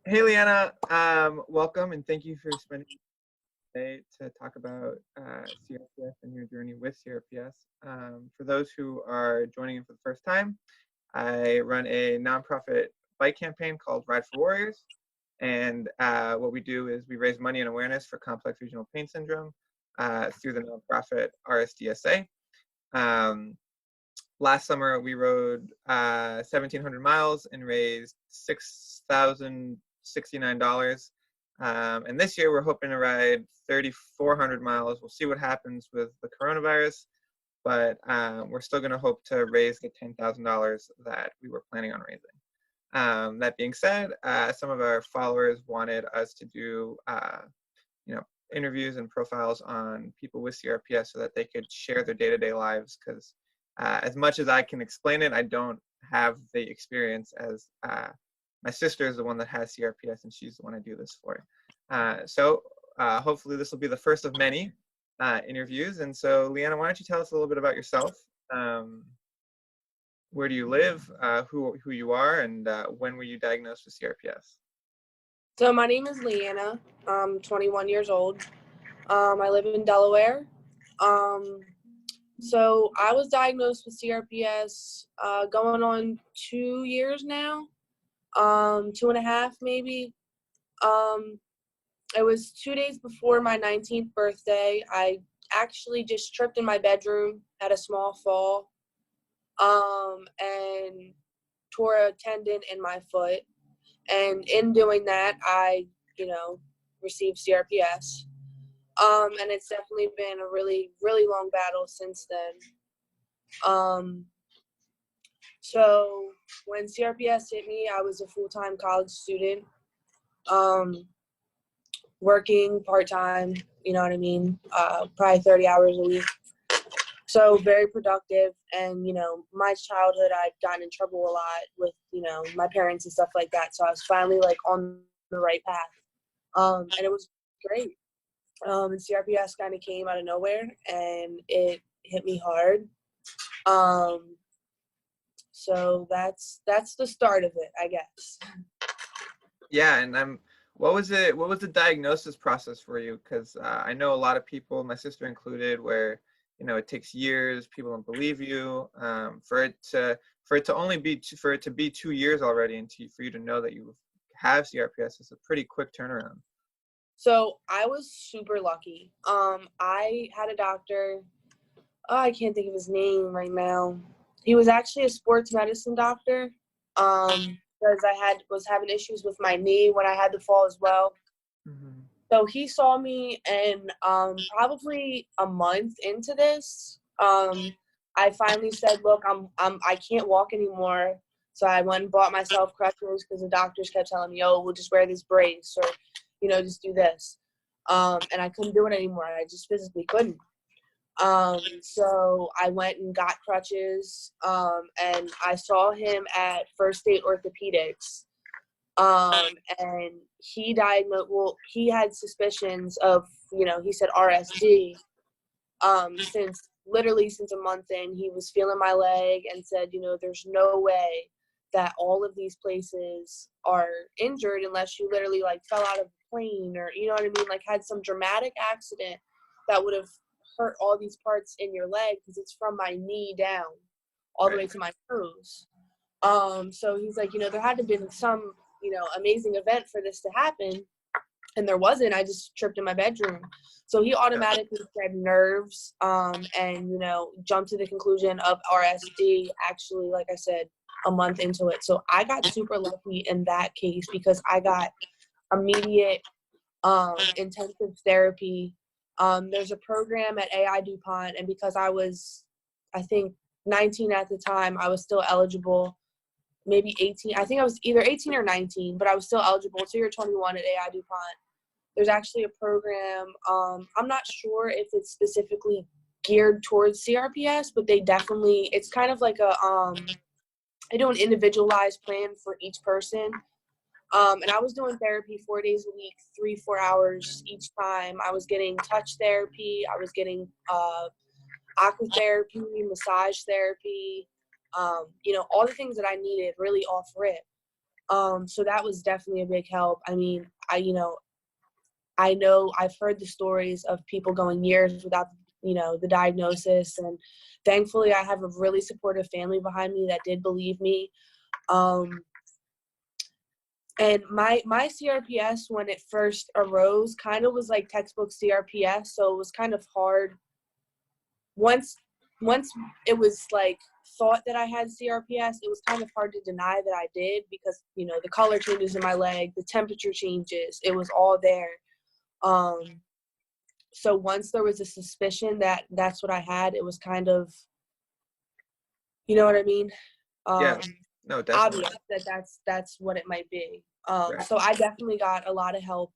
Hey, Leanna. Welcome and thank you for spending today to talk about CRPS and your journey with CRPS. For those who are joining in for the first time, I run a nonprofit bike campaign called Ride for Warriors. And what we do is we raise money and awareness for complex regional pain syndrome through the nonprofit RSDSA. Um, Last summer, we rode 1,700 miles and raised $6,069. And this year, we're hoping to ride 3,400 miles. We'll see what happens with the coronavirus, but we're still going to hope to raise the $10,000 that we were planning on raising. That being said, some of our followers wanted us to do, interviews and profiles on people with CRPS so that they could share their day-to-day lives. Because as much as I can explain it, I don't have the experience as my sister is the one that has CRPS and she's the one I do this for. So hopefully this will be the first of many interviews. And so Leanna, why don't you tell us a little bit about yourself? Where do you live, who you are, and when were you diagnosed with CRPS? So my name is Leanna. I'm 21 years old. I live in Delaware. So I was diagnosed with CRPS going on 2 years now, 2.5 maybe. It was 2 days before my 19th birthday. I actually just tripped in my bedroom, had a small fall, and tore a tendon in my foot. And in doing that, I, received CRPS. And it's definitely been a really, really long battle since then. So when CRPS hit me, I was a full-time college student, working part-time, you know what I mean, probably 30 hours a week. So very productive. And, my childhood, I'd gotten in trouble a lot with, my parents and stuff like that. So I was finally on the right path. And it was great. And CRPS kind of came out of nowhere and it hit me hard. So that's the start of it, I guess. Yeah, and what was the diagnosis process for you? Because I know a lot of people, my sister included, where it takes years. People don't believe you. For it to be 2 years already, and for you to know that you have CRPS is a pretty quick turnaround. So I was super lucky. I had a doctor. Oh, I can't think of his name right now. He was actually a sports medicine doctor. Because I was having issues with my knee when I had the fall as well. Mm-hmm. So he saw me, and probably a month into this, I finally said, "Look, I can't walk anymore." So I went and bought myself crutches because the doctors kept telling me, "Oh, we'll just wear this brace, or just do this." And I couldn't do it anymore. I just physically couldn't. So I went and got crutches, and I saw him at First State Orthopedics. And he he had suspicions of, he said RSD. Since a month in, he was feeling my leg and said, there's no way that all of these places are injured unless you literally fell out of a plane, or, you know what I mean? Had some dramatic accident that would have hurt all these parts in your leg, because it's from my knee down all the way to my toes. So he's like, there had to have been some, amazing event for this to happen. And there wasn't. I just tripped in my bedroom. So he automatically said nerves, and, jumped to the conclusion of RSD, actually, like I said, a month into it. So I got super lucky in that case, because I got immediate intensive therapy. There's a program at AI DuPont, and because I was, I think, 19 at the time, I was still eligible, maybe 18. I think I was either 18 or 19, but I was still eligible. So you're 21 at AI DuPont. There's actually a program. I'm not sure if it's specifically geared towards CRPS, but it's kind of like they do an individualized plan for each person. And I was doing therapy 4 days a week, 3-4 hours each time. I was getting touch therapy. I was getting aqua therapy, massage therapy, all the things that I needed really off rip. So that was definitely a big help. I mean, I know I've heard the stories of people going years without, the diagnosis, and thankfully I have a really supportive family behind me that did believe me. And my CRPS, when it first arose, kind of was like textbook CRPS, so it was kind of hard. Once it was like thought that I had CRPS, it was kind of hard to deny that I did, because the color changes in my leg, the temperature changes, it was all there. So once there was a suspicion that that's what I had, it was kind of, you know what I mean? Yeah. No, definitely. Obvious that that's what it might be. Right. So I definitely got a lot of help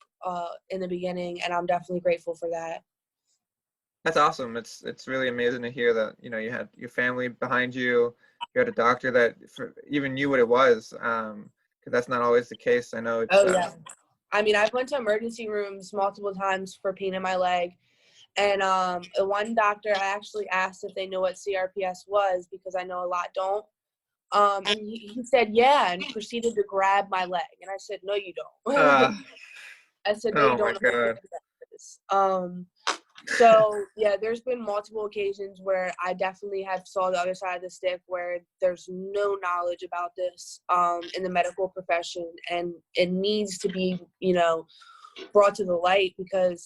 in the beginning, and I'm definitely grateful for that. That's awesome. It's really amazing to hear that, you had your family behind you. You had a doctor that even knew what it was, because that's not always the case. I know it's Oh yeah. I mean, I've went to emergency rooms multiple times for pain in my leg. And one doctor, I actually asked if they know what CRPS was, because I know a lot don't. And he said, yeah, and proceeded to grab my leg. And I said, no, you uh, don't. I said, no, you oh my don't know what God. that is. So yeah, there's been multiple occasions where I definitely have saw the other side of the stick, where there's no knowledge about this in the medical profession, and it needs to be, brought to the light, because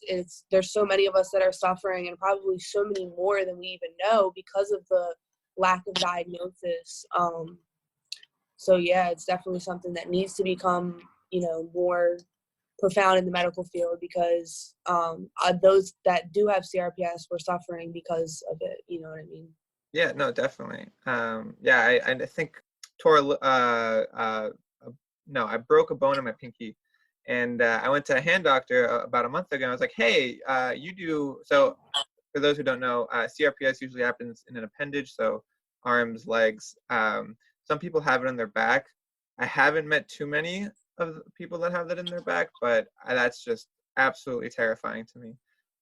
there's so many of us that are suffering, and probably so many more than we even know, because of the lack of diagnosis. So yeah, it's definitely something that needs to become, more profound in the medical field, because those that do have CRPS were suffering because of it. You know what I mean? Yeah, no, definitely. Yeah, I think tore no, I broke a bone in my pinky, and I went to a hand doctor about a month ago. And I was like, hey, you do so. For those who don't know, CRPS usually happens in an appendage, so arms, legs. Some people have it in their back. I haven't met too many of the people that have that in their back, but that's just absolutely terrifying to me.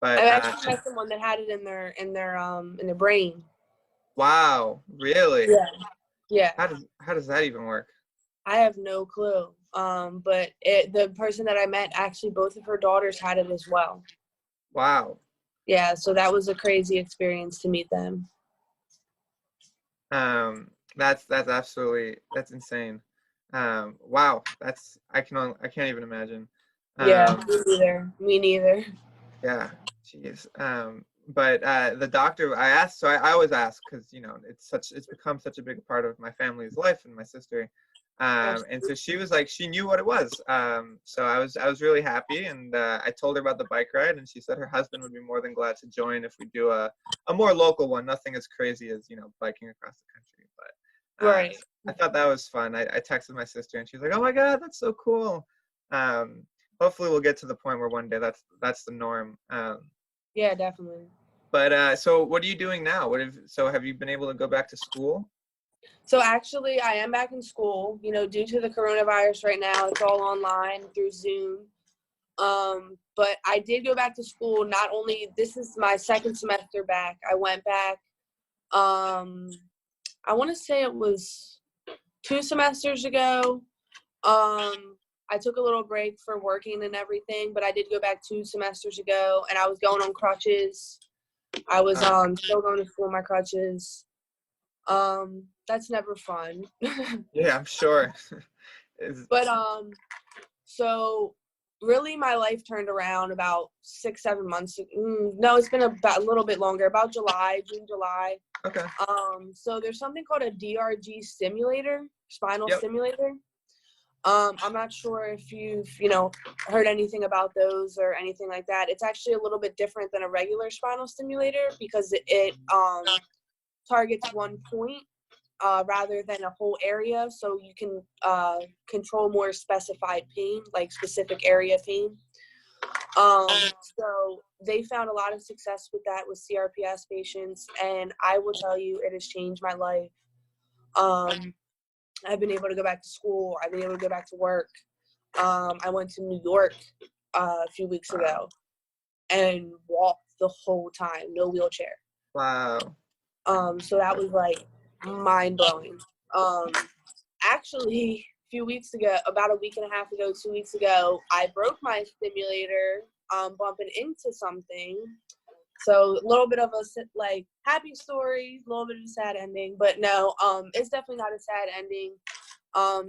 I But actually met someone that had it in their brain. wow, really? Yeah, yeah. How does that even work? I have no clue. But the person that I met, actually, both of her daughters had it as well. Wow. Yeah, so that was a crazy experience to meet them. That's insane. Wow, I can't even imagine. Yeah, Um, me neither. Me neither. yeah, jeez. But the doctor, I asked, so I always ask, because it's become such a big part of my family's life and my sister. And so she was like, she knew what it was. So I was really happy, and I told her about the bike ride, and she said her husband would be more than glad to join if we do a more local one, nothing as crazy as biking across the country. But Right. I thought that was fun. I texted my sister, and she's like, "Oh my God, that's so cool." Um, Hopefully, we'll get to the point where one day that's the norm. Yeah, definitely. But so what are you doing now? Have you been able to go back to school? So actually, I am back in school. Due to the coronavirus right now, it's all online through Zoom. But I did go back to school. Not only, this is my second semester back. I went back. I want to say it was 2 semesters ago. I took a little break for working and everything, but I did go back 2 semesters ago, and I was going on crutches. I was still going to school on my crutches. That's never fun. Yeah, I'm sure. But so really my life turned around about 6-7 months. No, it's been about a little bit longer, about June, July. Okay. So there's something called a DRG simulator, spinal Yep. stimulator. I'm not sure if you've, heard anything about those or anything like that. It's actually a little bit different than a regular spinal stimulator, because it targets one point rather than a whole area, so you can control more specified pain, like specific area pain. So they found a lot of success with that with CRPS patients, and I will tell you, it has changed my life. I've been able to go back to school. I've been able to go back to work. I went to New York a few weeks ago and walked the whole time, no wheelchair. Wow. So that was like mind blowing. Actually, few weeks ago, about a week and a half ago, 2 weeks ago, I broke my stimulator, bumping into something. So a little bit of a like happy story, a little bit of a sad ending, but no, it's definitely not a sad ending.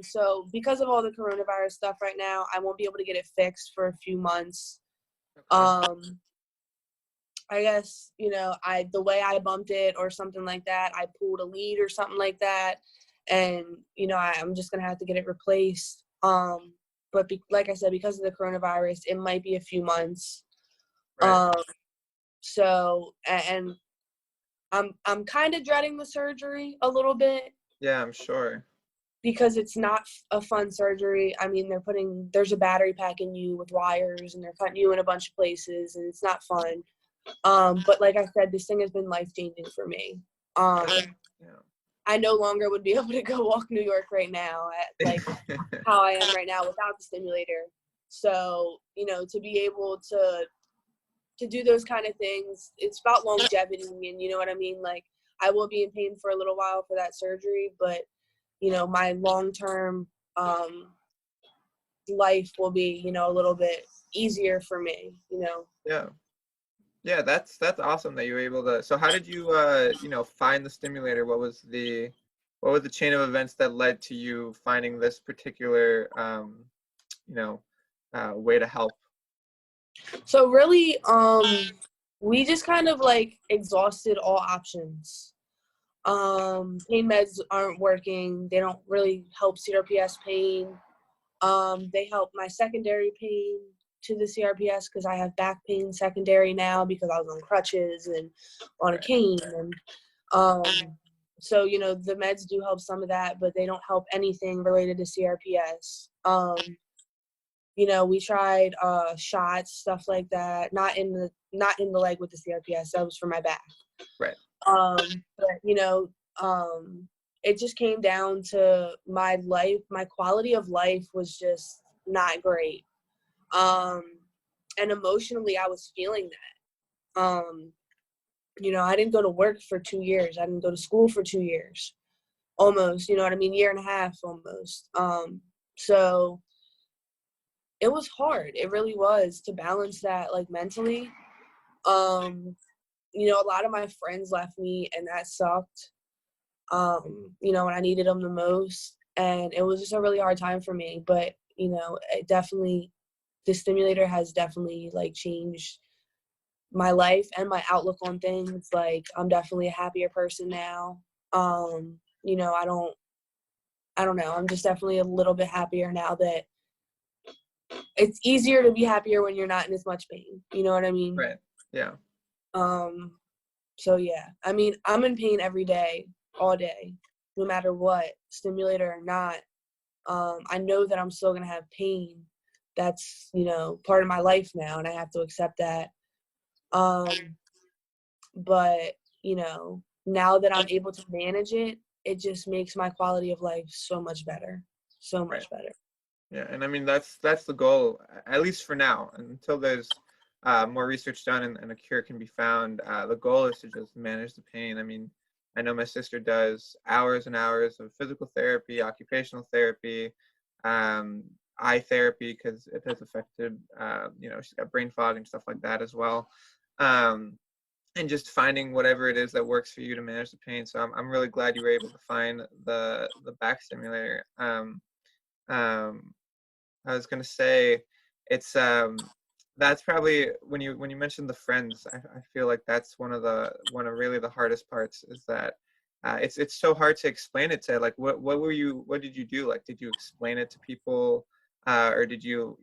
So because of all the coronavirus stuff right now, I won't be able to get it fixed for a few months. Okay. I guess, the way I bumped it or something like that, I pulled a lead or something like that. And, I'm just going to have to get it replaced. But like I said, because of the coronavirus, it might be a few months. Right. So, and I'm kind of dreading the surgery a little bit Yeah, I'm sure. because it's not a fun surgery. I mean, there's a battery pack in you with wires and they're cutting you in a bunch of places and it's not fun. But like I said, this thing has been life-changing for me. Yeah. I no longer would be able to go walk New York right now at like how I am right now without the stimulator. So, to be able to do those kind of things, it's about longevity and you know what I mean? Like I will be in pain for a little while for that surgery, but my long-term life will be, a little bit easier for me. Yeah. Yeah, that's awesome that you were able to. So how did you find the stimulator? What was the chain of events that led to you finding this particular you know way to help? So really, we just kind of like exhausted all options. Pain meds aren't working. They don't really help CRPS pain. They help my secondary pain to the CRPS because I have back pain secondary now because I was on crutches and on a Right. cane. And so, the meds do help some of that, but they don't help anything related to CRPS. We tried shots, stuff like that. Not in the leg with the CRPS. That was for my back. Right. But it just came down to my life. My quality of life was just not great. And emotionally, I was feeling that. I didn't go to work for 2 years. I didn't go to school for 2 years, almost. You know what I mean? Year and a half, almost. So it was hard. It really was to balance that, like mentally. A lot of my friends left me, and that sucked. When I needed them the most, and it was just a really hard time for me. But it definitely, the stimulator has definitely like changed my life and my outlook on things. Like I'm definitely a happier person now. I don't know. I'm just definitely a little bit happier now that it's easier to be happier when you're not in as much pain. You know what I mean? Right. Yeah. So yeah, I mean, I'm in pain every day, all day, no matter what, stimulator or not. I know that I'm still going to have pain. That's, part of my life now, and I have to accept that. But, now that I'm able to manage it, it just makes my quality of life so much better. So Right. much better. Yeah, and I mean that's the goal, at least for now, until there's more research done and a cure can be found. The goal is to just manage the pain. I mean, I know my sister does hours and hours of physical therapy, occupational therapy, um, eye therapy because it has affected, she's got brain fog and stuff like that as well. Um, and just finding whatever it is that works for you to manage the pain. So I'm really glad you were able to find the back stimulator. Um, I was gonna say it's that's probably when you mentioned the friends, I feel like that's one of really the hardest parts is that it's so hard to explain it to, like what did you do, like did you explain it to people, or did you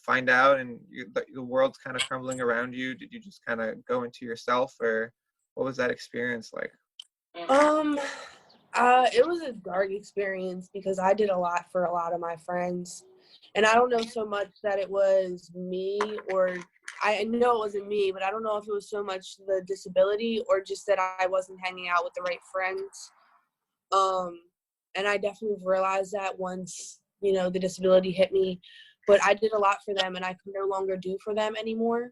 find out and the world's kind of crumbling around you, did you just kind of go into yourself, or what was that experience like? Um, it was a dark experience because I did a lot for a lot of my friends. And I don't know so much that it was me, or I know it wasn't me, but I don't know if it was so much the disability or just that I wasn't hanging out with the right friends. And I definitely realized that once, the disability hit me. But I did a lot for them, and I could no longer do for them anymore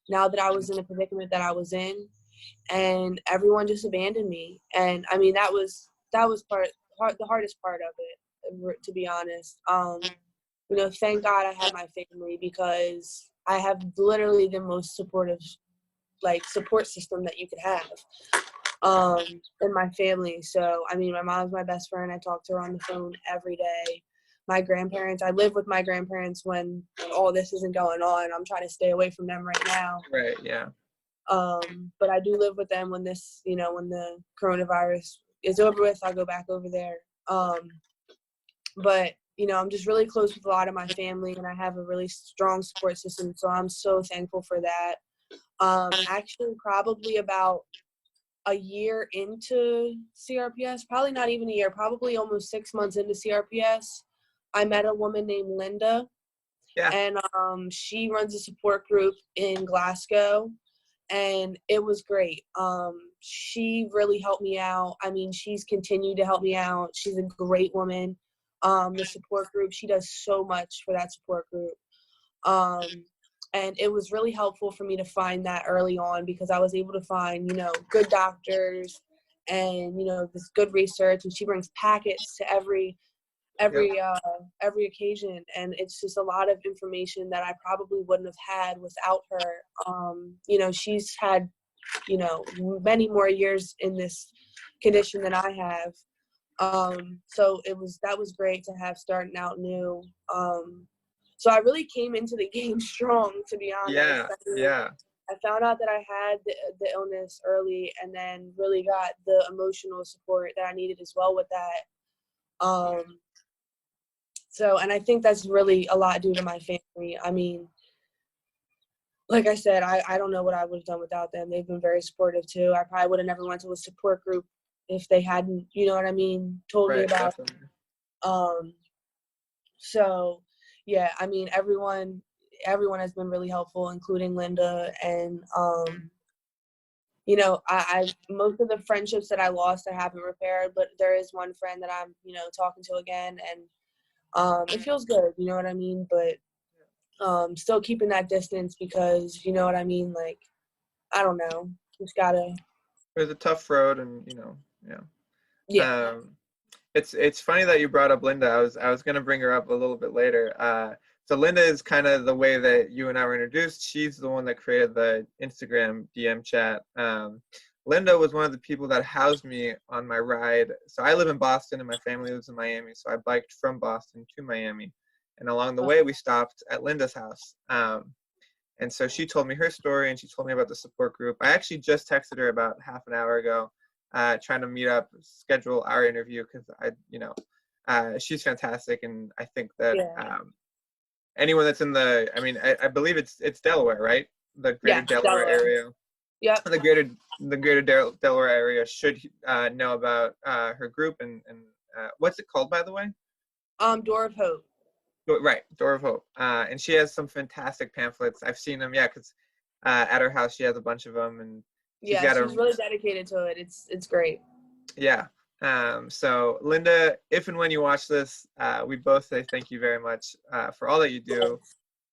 now that I was in a predicament that I was in. And everyone just abandoned me. And I mean, that was the hardest part of it, to be honest. You know, thank God I have my family, because I have literally the most supportive, like, support system that you could have in my family. So, I mean, my mom's my best friend. I talk to her on the phone every day. My grandparents, I live with my grandparents when all this isn't going on. I'm trying to stay away from them right now. Right, yeah. But I do live with them when this, you know, when the coronavirus is over with, I'll go back over there. But, you know, I'm just really close with a lot of my family, and I have a really strong support system. So I'm so thankful for that. Actually, probably about a year into CRPS, probably not even a year, probably almost 6 months into CRPS, I met a woman named Linda, Yeah. and she runs a support group in Glasgow, and it was great. She really helped me out. I mean, she's continued to help me out. She's a great woman. The support group, she does so much for that support group. And it was really helpful for me to find that early on, because I was able to find, you know, good doctors and, you know, this good research, and she brings packets to every occasion, and it's just a lot of information that I probably wouldn't have had without her. You know, she's had, you know, many more years in this condition than I have. So that was great to have starting out new. So I really came into the game strong, to be honest. Yeah, yeah. I found out that I had the illness early, and then really got the emotional support that I needed as well with that. So, and I think that's really a lot due to my family. I mean, like I said, I don't know what I would have done without them. They've been very supportive too. I probably would have never went to a support group if they hadn't, you know what I mean, told me Right, about it. definitely. So yeah, I mean, everyone has been really helpful, including Linda. And you know, I most of the friendships that I lost, I haven't repaired, but there is one friend that I'm, you know, talking to again, and it feels good, you know what I mean? But still keeping that distance, because, you know what I mean, like, I don't know, just gotta. It was a tough road, and you know, yeah. Yeah. It's funny that you brought up Linda. I was gonna bring her up a little bit later. So Linda is kind of the way that you and I were introduced. She's the one that created the Instagram DM chat. Linda was one of the people that housed me on my ride. So I live in Boston and my family lives in Miami. So I biked from Boston to Miami, and along the way we stopped at Linda's house. And so she told me her story, and she told me about the support group. I actually just texted her about half an hour ago, trying to meet up, schedule our interview, because she's fantastic, and I think that anyone that's in I believe it's Delaware, right? The greater Delaware area. Yep. The greater Delaware area should know about her group, and what's it called, by the way? Door of Hope. Right, Door of Hope. And she has some fantastic pamphlets. I've seen them, yeah, because at her house she has a bunch of them, and she's really dedicated to it. It's great. Yeah. So Linda, if and when you watch this, we both say thank you very much for all that you do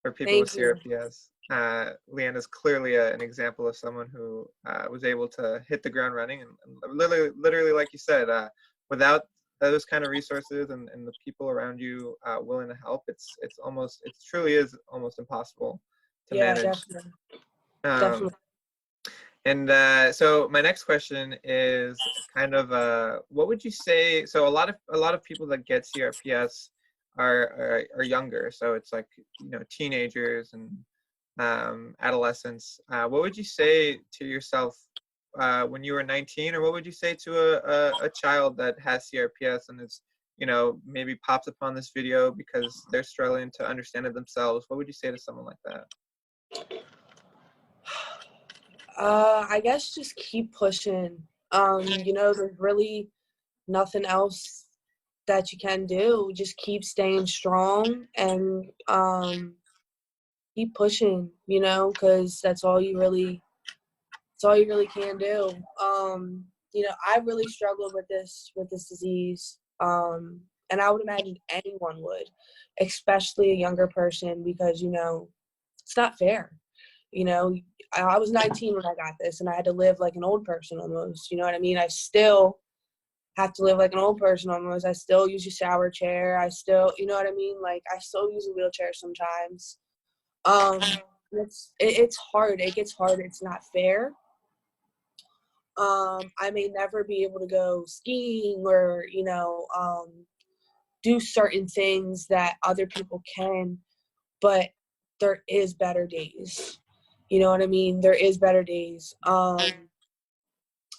for people with CRPS. Leanna is clearly an example of someone who was able to hit the ground running, and literally, like you said, without those kind of resources and the people around you willing to help, it truly is almost impossible to manage. Definitely. Definitely. And so my next question is kind of what would you say? So a lot of people that get CRPS are younger, so it's like, you know, teenagers and adolescents. What would you say to yourself when you were 19, or what would you say to a child that has CRPS and is, you know, maybe pops upon this video because they're struggling to understand it themselves? What would you say to someone like that? I guess just keep pushing. You know, there's really nothing else that you can do. Just keep staying strong and keep pushing, you know, because that's all you really can do. You know, I really struggled with this disease. And I would imagine anyone would, especially a younger person, because, you know, it's not fair. You know, I was 19 when I got this, and I had to live like an old person almost. You know what I mean? I still have to live like an old person almost. I still use a shower chair. I still, you know what I mean? Like, I still use a wheelchair sometimes. It's hard. It gets hard. It's not fair. I may never be able to go skiing or, do certain things that other people can, but there is better days. You know what I mean? There is better days.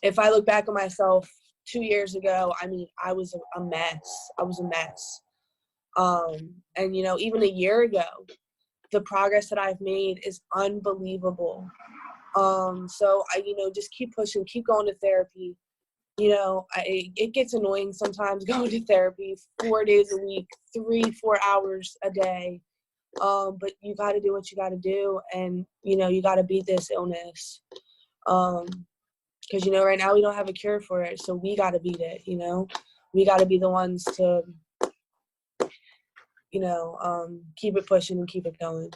If I look back at myself 2 years ago, I mean, I was a mess. I was a mess. And, even a year ago, the progress that I've made is unbelievable. So I, just keep pushing, keep going to therapy. It gets annoying sometimes going to therapy 4 days a week, 3-4 hours a day. But you got to do what you got to do, and you got to beat this illness. Because right now we don't have a cure for it, so we got to beat it. We got to be the ones to keep it pushing and keep it going.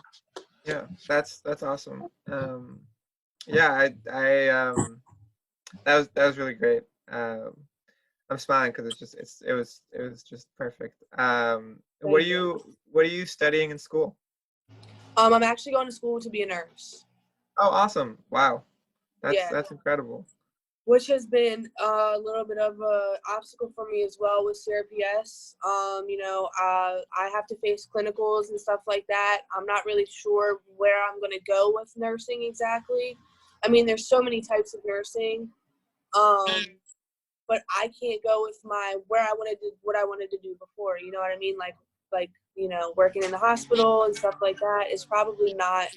Yeah, that's awesome. Yeah, I that was really great. I'm smiling because it was just perfect. What are you studying in school? I'm actually going to school to be a nurse. Oh, awesome! Wow, Yeah. that's incredible. Which has been a little bit of a obstacle for me as well with CRPS. I have to face clinicals and stuff like that. I'm not really sure where I'm going to go with nursing exactly. I mean, there's so many types of nursing, but I can't go with what I wanted to do before. You know what I mean? Like working in the hospital and stuff like that is probably not.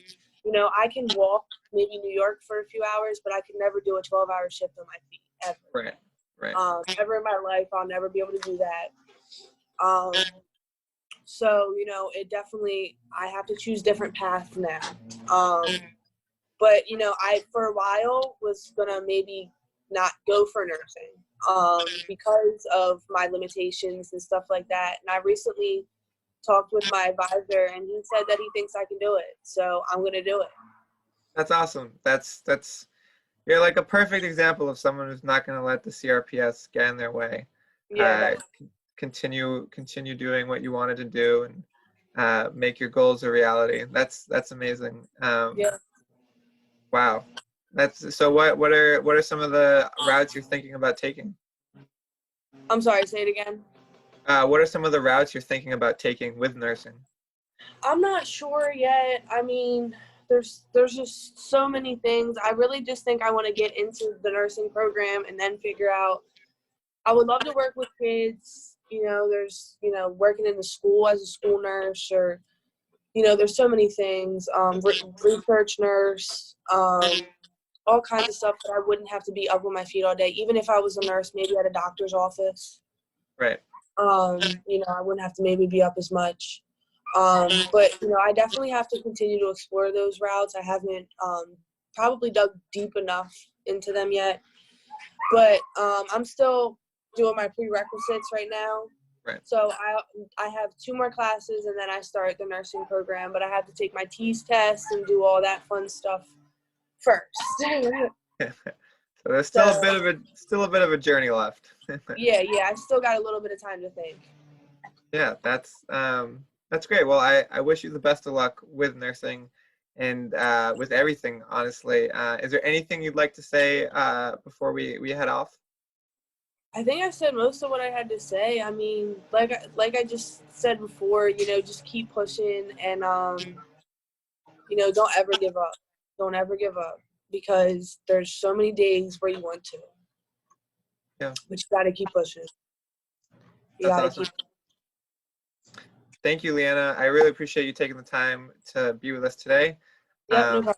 I can walk maybe New York for a few hours, but I could never do a 12-hour shift on my feet ever. Right. Ever in my life, I'll never be able to do that. So it definitely, I have to choose different paths now. But I for a while was gonna maybe not go for nursing because of my limitations and stuff like that. And I recently talked with my advisor, and he said that he thinks I can do it. So I'm gonna do it. That's awesome. That's you're like a perfect example of someone who's not going to let the CRPS get in their way. Yeah. Continue doing what you wanted to do and make your goals a reality. That's amazing. Yeah. Wow. So what are some of the routes you're thinking about taking? I'm sorry, say it again. What are some of the routes you're thinking about taking with nursing? I'm not sure yet. I mean, there's just so many things. I really just think I want to get into the nursing program and then figure out. I would love to work with kids. There's working in the school as a school nurse, or there's so many things. Research nurse, all kinds of stuff that I wouldn't have to be up on my feet all day. Even if I was a nurse, maybe at a doctor's office. Right. I wouldn't have to maybe be up as much. But I definitely have to continue to explore those routes. I haven't probably dug deep enough into them yet, but I'm still doing my prerequisites right now. Right. So I have 2 more classes, and then I start the nursing program, but I have to take my TEAS test and do all that fun stuff first. So there's still a bit of a journey left. yeah, I still got a little bit of time to think. Yeah, that's great. Well, I wish you the best of luck with nursing and with everything, honestly. Is there anything you'd like to say before we head off? I think I said most of what I had to say. I mean, like I just said before, just keep pushing, and don't ever give up. Don't ever give up, because there's so many days where you want to. Yeah. But you got to keep pushing. That's awesome. Thank you, Leanna. I really appreciate you taking the time to be with us today. Yep, no problem.